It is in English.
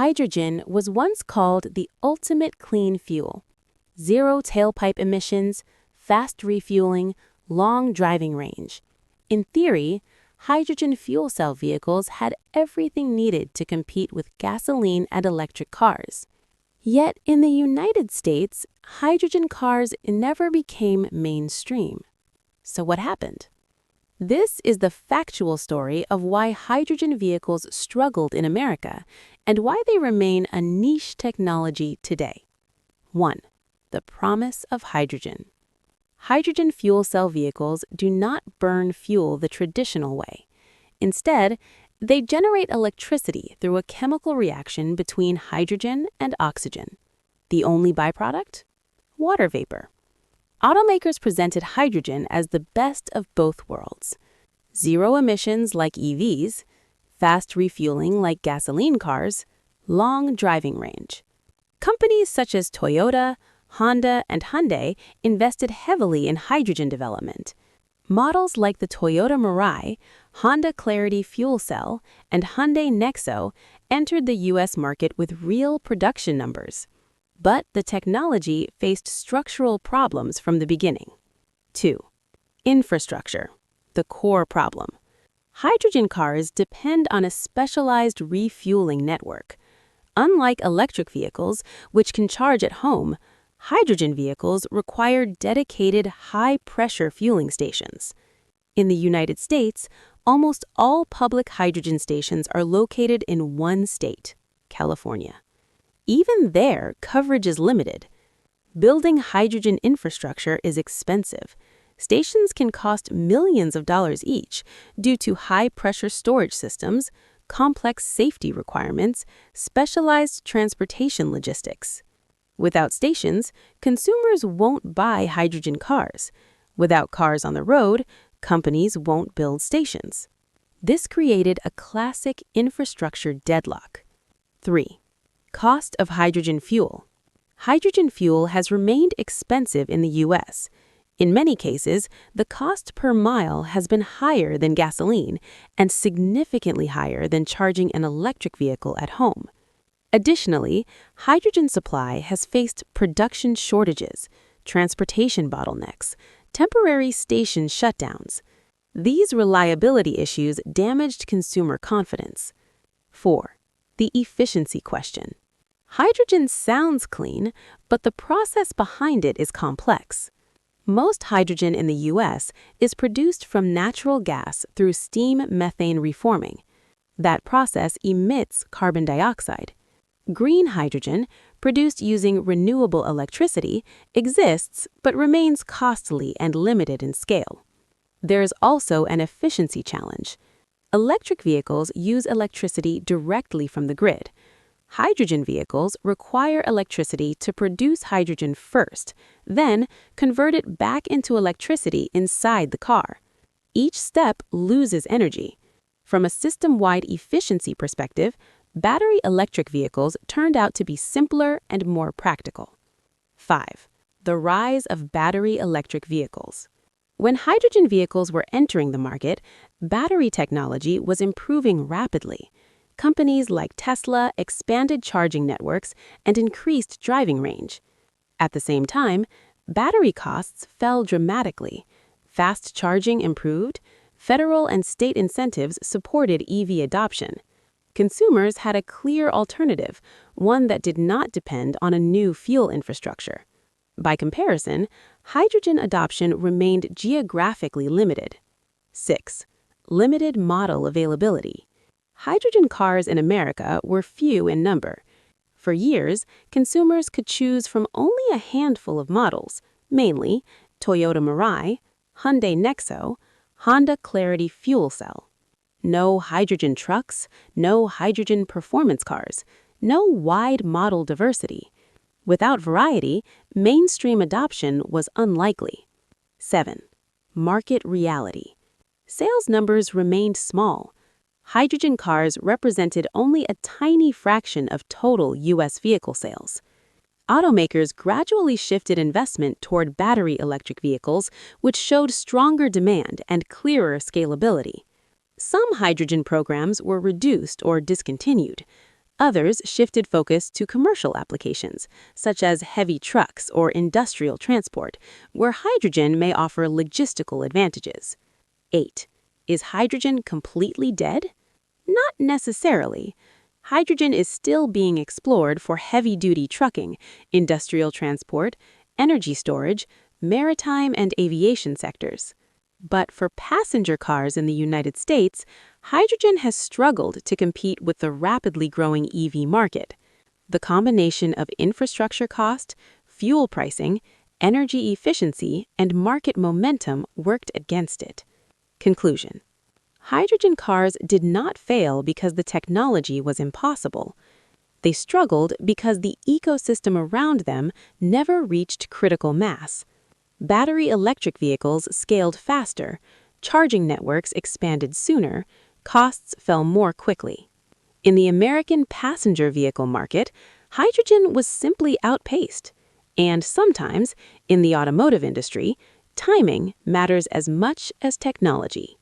Hydrogen was once called the ultimate clean fuel. Zero tailpipe emissions, fast refueling, long driving range. In theory, hydrogen fuel cell vehicles had everything needed to compete with gasoline and electric cars. Yet in the United States, hydrogen cars never became mainstream. So what happened? This is the factual story of why hydrogen vehicles struggled in America and why they remain a niche technology today. 1. The promise of hydrogen. Hydrogen fuel cell vehicles do not burn fuel the traditional way. Instead, they generate electricity through a chemical reaction between hydrogen and oxygen. The only byproduct? Water vapor. Automakers presented hydrogen as the best of both worlds. Zero emissions like EVs, fast refueling like gasoline cars, long driving range. Companies such as Toyota, Honda, and Hyundai invested heavily in hydrogen development. Models like the Toyota Mirai, Honda Clarity Fuel Cell, and Hyundai NEXO entered the U.S. market with real production numbers. But the technology faced structural problems from the beginning. 2. Infrastructure, the core problem. Hydrogen cars depend on a specialized refueling network. Unlike electric vehicles, which can charge at home, hydrogen vehicles require dedicated high-pressure fueling stations. In the United States, almost all public hydrogen stations are located in one state, California. Even there, coverage is limited. Building hydrogen infrastructure is expensive. Stations can cost millions of dollars each due to high-pressure storage systems, complex safety requirements, specialized transportation logistics. Without stations, consumers won't buy hydrogen cars. Without cars on the road, companies won't build stations. This created a classic infrastructure deadlock. 3. Cost of hydrogen fuel. Hydrogen fuel has remained expensive in the U.S. In many cases, the cost per mile has been higher than gasoline and significantly higher than charging an electric vehicle at home. Additionally, hydrogen supply has faced production shortages, transportation bottlenecks, temporary station shutdowns. These reliability issues damaged consumer confidence. 4. The efficiency question. Hydrogen sounds clean, but the process behind it is complex. Most hydrogen in the U.S. is produced from natural gas through steam methane reforming. That process emits carbon dioxide. Green hydrogen, produced using renewable electricity, exists but remains costly and limited in scale. There is also an efficiency challenge. Electric vehicles use electricity directly from the grid. Hydrogen vehicles require electricity to produce hydrogen first, then convert it back into electricity inside the car. Each step loses energy. From a system-wide efficiency perspective, battery electric vehicles turned out to be simpler and more practical. 5. The rise of battery electric vehicles. When hydrogen vehicles were entering the market, battery technology was improving rapidly. Companies like Tesla expanded charging networks and increased driving range. At the same time, battery costs fell dramatically. Fast charging improved. Federal and state incentives supported EV adoption. Consumers had a clear alternative, one that did not depend on a new fuel infrastructure. By comparison, hydrogen adoption remained geographically limited. 6. Limited model availability. Hydrogen cars in America were few in number. For years, consumers could choose from only a handful of models, mainly Toyota Mirai, Hyundai NEXO, Honda Clarity Fuel Cell. No hydrogen trucks, no hydrogen performance cars, no wide model diversity. Without variety, mainstream adoption was unlikely. 7. Market reality. Sales numbers remained small. Hydrogen cars represented only a tiny fraction of total U.S. vehicle sales. Automakers gradually shifted investment toward battery electric vehicles, which showed stronger demand and clearer scalability. Some hydrogen programs were reduced or discontinued. Others shifted focus to commercial applications, such as heavy trucks or industrial transport, where hydrogen may offer logistical advantages. 8. Is hydrogen completely dead? Not necessarily. Hydrogen is still being explored for heavy-duty trucking, industrial transport, energy storage, maritime and aviation sectors. But for passenger cars in the United States, hydrogen has struggled to compete with the rapidly growing EV market. The combination of infrastructure cost, fuel pricing, energy efficiency, and market momentum worked against it. Conclusion: hydrogen cars did not fail because the technology was impossible. They struggled because the ecosystem around them never reached critical mass. Battery electric vehicles scaled faster, charging networks expanded sooner, costs fell more quickly. In the American passenger vehicle market, hydrogen was simply outpaced. And sometimes, in the automotive industry, timing matters as much as technology.